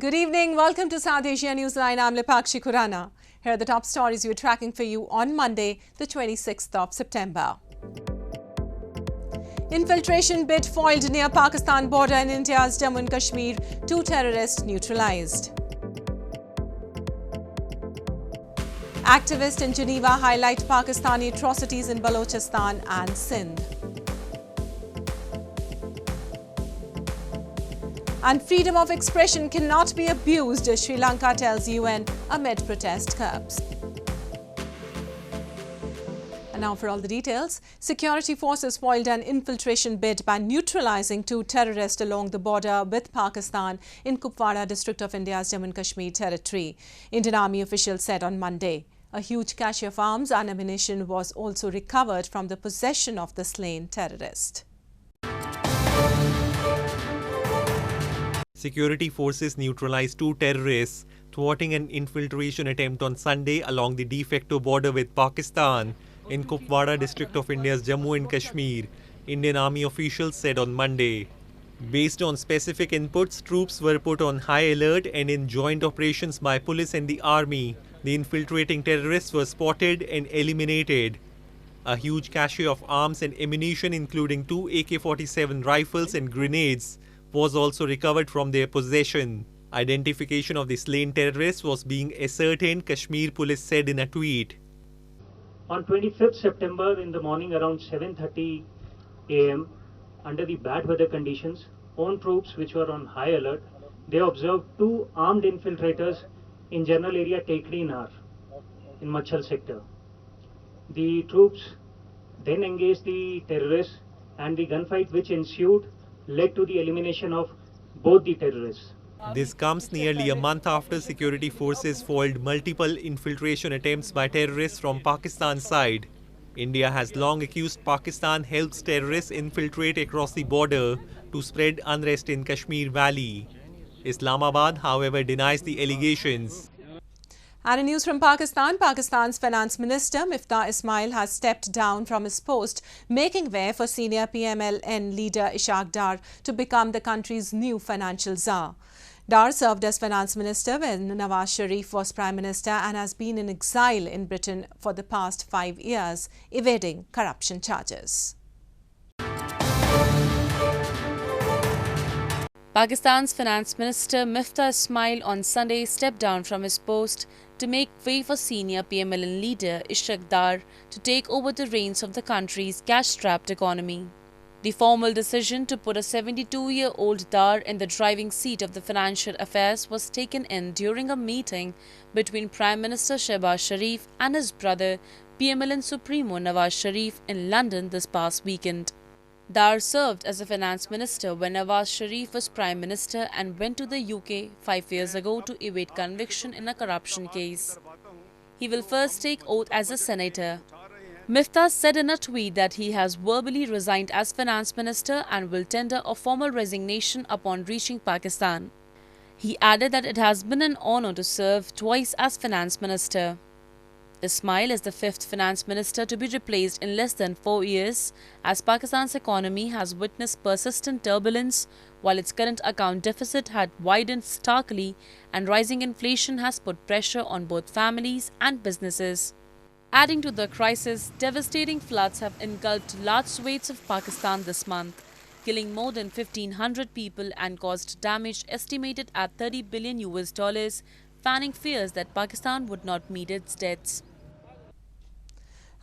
Good evening. Welcome to South Asia Newsline. I'm Lipakshi Khurana. Here are the top stories we're tracking for you on Monday, the 26th of September. Infiltration bid foiled near Pakistan border in India's Jammu and Kashmir. 2 terrorists neutralised. Activists in Geneva highlight Pakistani atrocities in Balochistan and Sindh. And freedom of expression cannot be abused, Sri Lanka tells UN amid protest curbs. And now for all the details. Security forces foiled an infiltration bid by neutralising 2 terrorists along the border with Pakistan in Kupwara district of India's Jammu and Kashmir territory, Indian Army officials said on Monday. A huge cache of arms and ammunition was also recovered from the possession of the slain terrorist. Security forces neutralised 2 terrorists, thwarting an infiltration attempt on Sunday along the de facto border with Pakistan in Kupwara district of India's Jammu and Kashmir, Indian Army officials said on Monday. Based on specific inputs, troops were put on high alert and in joint operations by police and the army, the infiltrating terrorists were spotted and eliminated. A huge cache of arms and ammunition, including 2 AK-47 rifles and grenades, was also recovered from their possession. Identification of the slain terrorists was being ascertained, Kashmir police said in a tweet. On 25th September in the morning around 7:30 am, under the bad weather conditions, own troops which were on high alert, they observed 2 armed infiltrators in general area Tekrinar in Machal sector. The troops then engaged the terrorists and the gunfight which ensued led to the elimination of both the terrorists. This comes nearly a month after security forces foiled multiple infiltration attempts by terrorists from Pakistan's side. India has long accused Pakistan helps terrorists infiltrate across the border to spread unrest in Kashmir Valley. Islamabad, however, denies the allegations. And in news from Pakistan, Pakistan's Finance Minister Miftah Ismail has stepped down from his post, making way for senior PML-N leader Ishaq Dar to become the country's new financial czar. Dar served as Finance Minister when Nawaz Sharif was Prime Minister and has been in exile in Britain for the past 5 years, evading corruption charges. Pakistan's Finance Minister Miftah Ismail on Sunday stepped down from his post to make way for senior PML-N leader Ishaq Dar to take over the reins of the country's cash-strapped economy. The formal decision to put a 72-year-old Dar in the driving seat of the financial affairs was taken in during a meeting between Prime Minister Shehbaz Sharif and his brother, PML-N Supremo Nawaz Sharif in London this past weekend. Dar served as a finance minister when Nawaz Sharif was Prime Minister and went to the UK 5 years ago to evade conviction in a corruption case. He will first take oath as a senator. Miftah said in a tweet that he has verbally resigned as finance minister and will tender a formal resignation upon reaching Pakistan. He added that it has been an honor to serve twice as finance minister. Ismail is the 5th finance minister to be replaced in less than 4 years, as Pakistan's economy has witnessed persistent turbulence while its current account deficit had widened starkly and rising inflation has put pressure on both families and businesses. Adding to the crisis, devastating floods have engulfed large swathes of Pakistan this month, killing more than 1,500 people and caused damage estimated at $30 billion, fanning fears that Pakistan would not meet its debts.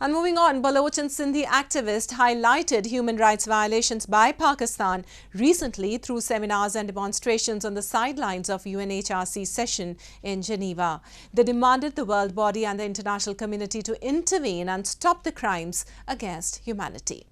And moving on, Baloch and Sindhi activists highlighted human rights violations by Pakistan recently through seminars and demonstrations on the sidelines of UNHRC session in Geneva. They demanded the world body and the international community to intervene and stop the crimes against humanity.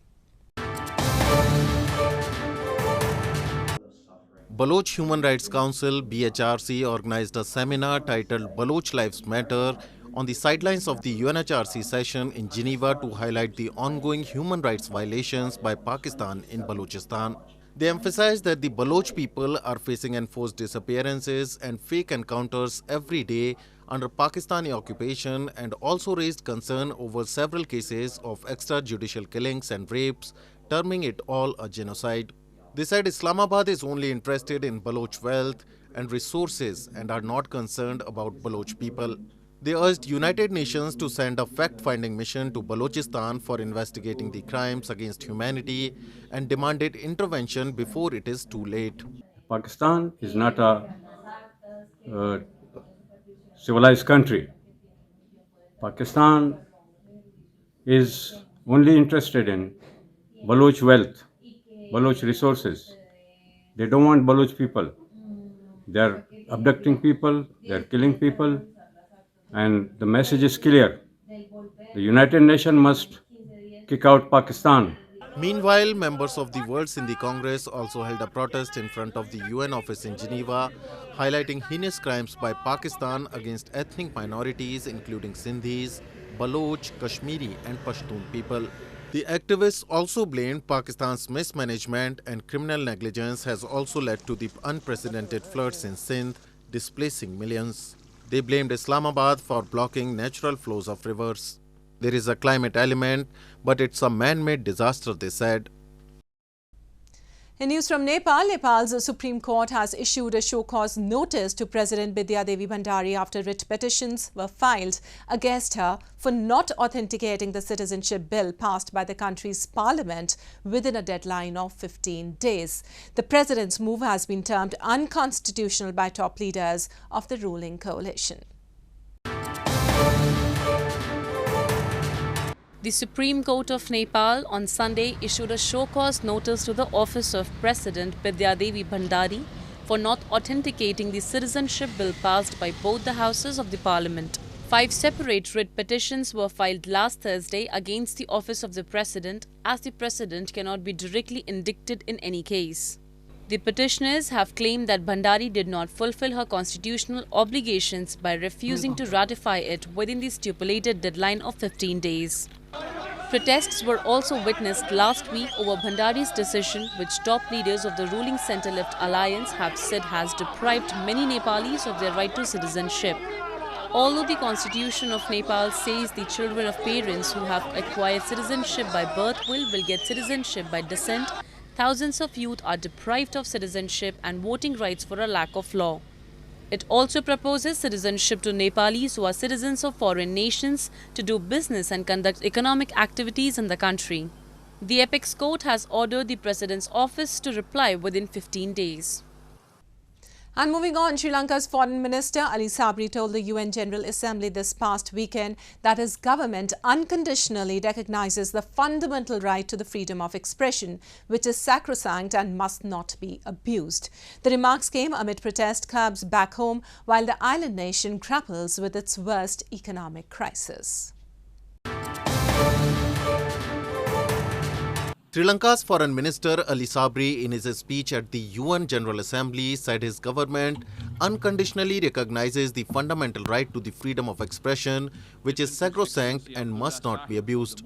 Baloch Human Rights Council (BHRC) organized a seminar titled Baloch Lives Matter on the sidelines of the UNHRC session in Geneva to highlight the ongoing human rights violations by Pakistan in Balochistan. They emphasized that the Baloch people are facing enforced disappearances and fake encounters every day under Pakistani occupation, and also raised concern over several cases of extrajudicial killings and rapes, terming it all a genocide. They said Islamabad is only interested in Baloch wealth and resources and are not concerned about Baloch people. They urged United Nations to send a fact-finding mission to Balochistan for investigating the crimes against humanity and demanded intervention before it is too late. Pakistan is not a civilized country. Pakistan is only interested in Baloch wealth, Baloch resources. They don't want Baloch people. They're abducting people, they're killing people, and the message is clear. The United Nations must kick out Pakistan. Meanwhile, members of the World Sindhi Congress also held a protest in front of the UN office in Geneva, highlighting heinous crimes by Pakistan against ethnic minorities including Sindhis, Baloch, Kashmiri and Pashtun people. The activists also blamed Pakistan's mismanagement and criminal negligence has also led to the unprecedented floods in Sindh, displacing millions. They blamed Islamabad for blocking natural flows of rivers. There is a climate element, but it's a man-made disaster, they said. In news from Nepal, Nepal's Supreme Court has issued a show-cause notice to President Bidya Devi Bhandari after writ petitions were filed against her for not authenticating the citizenship bill passed by the country's parliament within a deadline of 15 days. The president's move has been termed unconstitutional by top leaders of the ruling coalition. The Supreme Court of Nepal on Sunday issued a show-cause notice to the office of President Bidya Devi Bhandari for not authenticating the citizenship bill passed by both the houses of the parliament. 5 separate writ petitions were filed last Thursday against the office of the president, as the president cannot be directly indicted in any case. The petitioners have claimed that Bhandari did not fulfill her constitutional obligations by refusing to ratify it within the stipulated deadline of 15 days. Protests were also witnessed last week over Bhandari's decision, which top leaders of the ruling centre-left alliance have said has deprived many Nepalis of their right to citizenship. Although the Constitution of Nepal says the children of parents who have acquired citizenship by birth will get citizenship by descent, thousands of youth are deprived of citizenship and voting rights for a lack of law. It also proposes citizenship to Nepalis who are citizens of foreign nations to do business and conduct economic activities in the country. The apex court has ordered the president's office to reply within 15 days. And moving on, Sri Lanka's Foreign Minister Ali Saabri told the UN General Assembly this past weekend that his government unconditionally recognizes the fundamental right to the freedom of expression, which is sacrosanct and must not be abused. The remarks came amid protest curbs back home while the island nation grapples with its worst economic crisis. Sri Lanka's Foreign Minister Ali Saabri, in his speech at the UN General Assembly, said his government unconditionally recognizes the fundamental right to the freedom of expression, which is sacrosanct and must not be abused.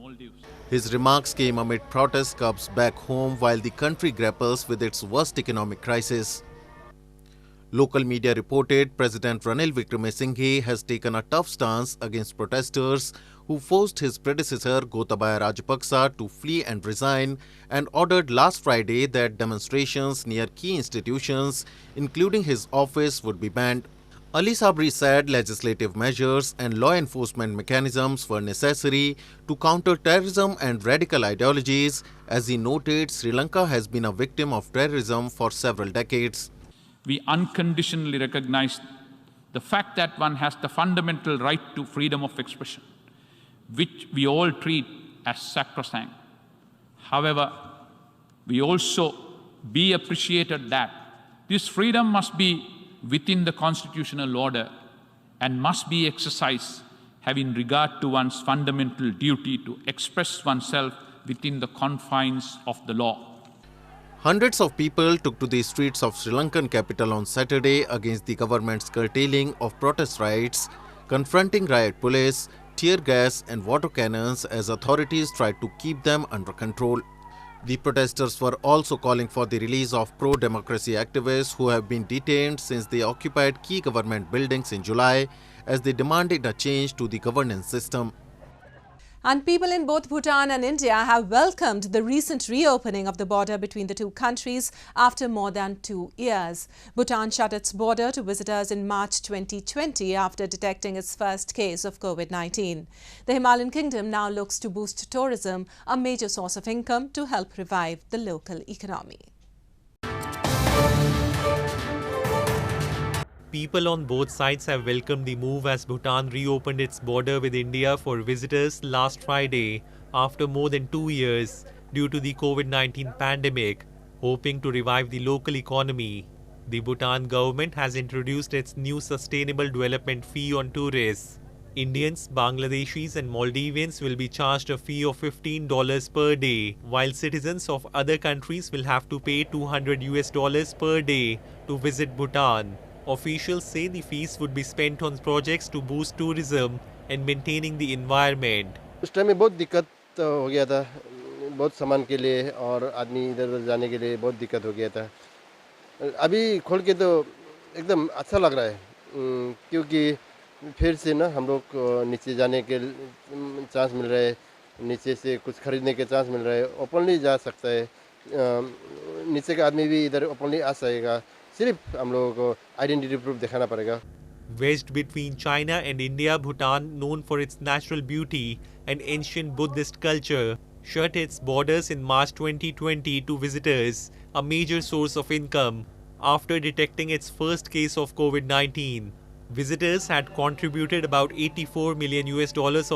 His remarks came amid protest curbs back home while the country grapples with its worst economic crisis. Local media reported President Ranil Wickremesinghe has taken a tough stance against protesters who forced his predecessor Gotabaya Rajapaksa to flee and resign, and ordered last Friday that demonstrations near key institutions, including his office, would be banned. Ali Saabri said legislative measures and law enforcement mechanisms were necessary to counter terrorism and radical ideologies. As he noted, Sri Lanka has been a victim of terrorism for several decades. We unconditionally recognize the fact that one has the fundamental right to freedom of expression, which we all treat as sacrosanct. However, we also be appreciated that this freedom must be within the constitutional order and must be exercised having regard to one's fundamental duty to express oneself within the confines of the law. Hundreds of people took to the streets of Sri Lankan capital on Saturday against the government's curtailing of protest rights, confronting riot police, tear gas and water cannons as authorities tried to keep them under control. The protesters were also calling for the release of pro-democracy activists who have been detained since they occupied key government buildings in July, as they demanded a change to the governance system. And people in both Bhutan and India have welcomed the recent reopening of the border between the two countries after more than 2 years. Bhutan shut its border to visitors in March 2020 after detecting its first case of COVID-19. The Himalayan kingdom now looks to boost tourism, a major source of income, to help revive the local economy. People on both sides have welcomed the move as Bhutan reopened its border with India for visitors last Friday after more than 2 years due to the COVID-19 pandemic, hoping to revive the local economy. The Bhutan government has introduced its new sustainable development fee on tourists. Indians, Bangladeshis and Maldivians will be charged a fee of $15 per day, while citizens of other countries will have to pay $200 per day to visit Bhutan. Officials say the fees would be spent on projects to boost tourism and maintaining the environment. उस time में बहुत दिक्कत हो गया था, बहुत सामान के लिए और आदमी इधर-उधर जाने के लिए बहुत दिक्कत हो गया था। अभी खोल के तो एकदम अच्छा लग रहा है, क्योंकि फिर से ना हम लोग को नीचे जाने के चांस मिल रहा है, नीचे से कुछ खरीदने के चांस मिल रहा है, ओपनली जा सकता है, नीचे का आदमी भी इधर ओपनली आ सकेगा। सिर्फ हम लोगों को आइडेंटिटी प्रूफ दिखाना पड़ेगा। Wedged between China and India, Bhutan, known for its natural beauty and ancient Buddhist culture, shut its borders in March 2020 to visitors, a major source of income, after detecting its first case of COVID-19. Visitors had contributed about $84 million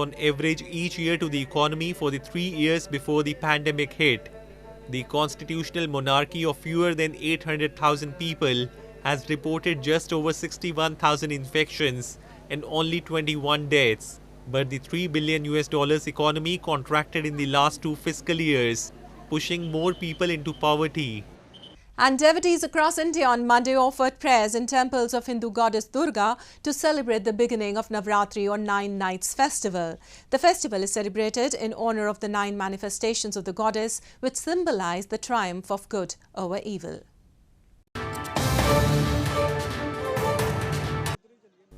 on average each year to the economy for the 3 years before the pandemic hit. The constitutional monarchy of fewer than 800,000 people has reported just over 61,000 infections and only 21 deaths. But the $3 billion economy contracted in the last 2 fiscal years, pushing more people into poverty. And devotees across India on Monday offered prayers in temples of Hindu goddess Durga to celebrate the beginning of Navratri, or 9 nights festival. The festival is celebrated in honor of the 9 manifestations of the goddess, which symbolize the triumph of good over evil.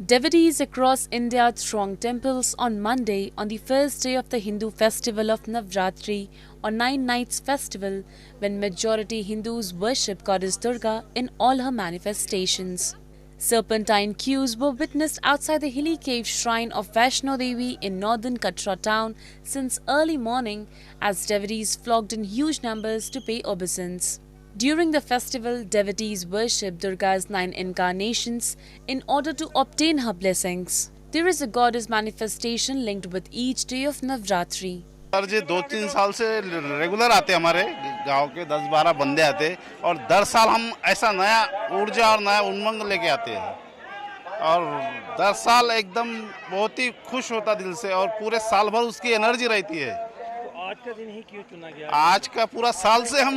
Devotees across India thronged temples on Monday on the first day of the Hindu festival of Navratri, or 9 nights festival, when majority Hindus worship goddess Durga in all her manifestations. Serpentine queues were witnessed outside the hilly cave shrine of Vaishno Devi in northern Katra town since early morning, as devotees flocked in huge numbers to pay obeisance. During the festival, devotees worship Durga's 9 incarnations in order to obtain her blessings. There is a goddess manifestation linked with each day of Navratri. Sir ji 2-3 साल से regular आते हमारे गांव के 10-12 बंदे आते और दर साल हम ऐसा नया ऊर्जा और नया उमंग लेके आते हैं और दर साल एकदम बहुत ही खुश होता दिल से और पूरे साल भर उसकी एनर्जी रहती है। तो आज का दिन ही क्यों चुना गया? आज का पूरा साल से हम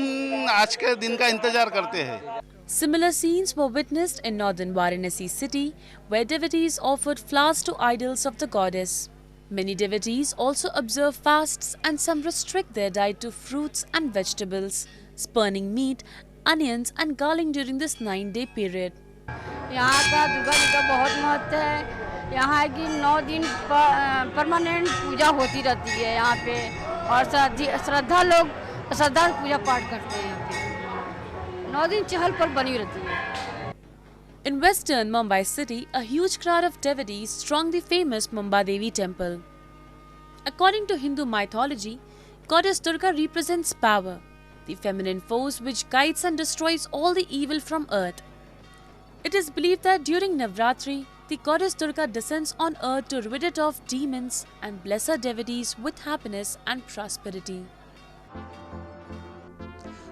आज के दिन का इंतजार करते हैं। Similar scenes were witnessed in northern Varanasi city, where devotees offered flowers to idols of the goddess. Many devotees also observe fasts and some restrict their diet to fruits and vegetables, spurning meat, onions and garlic during this 9-day period. यहाँ का दुर्गा जी का बहुत महत्व है। यहाँ की 9 दिन permanent पूजा होती रहती है यहाँ पे और श्रद्धा लोग श्रद्धा पूजा पाठ करते हैं यहाँ पे 9 दिन चहल पहल बनी रहती है। In western Mumbai city, a huge crowd of devotees thronged the famous Mumbai Devi temple. According to Hindu mythology, goddess Durga represents power, the feminine force which guides and destroys all the evil from earth. It is believed that during Navratri, the goddess Durga descends on earth to rid it of demons and bless her devotees with happiness and prosperity.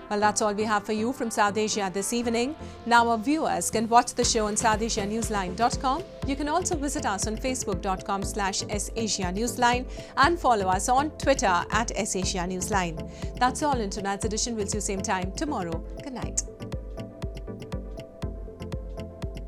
Well, that's all we have for you from South Asia this evening. Now our viewers can watch the show on SouthAsiaNewsline.com. You can also visit us on Facebook.com/SAsia Newsline and follow us on Twitter @SAsia Newsline. That's all in tonight's edition. We'll see you same time tomorrow. Good night.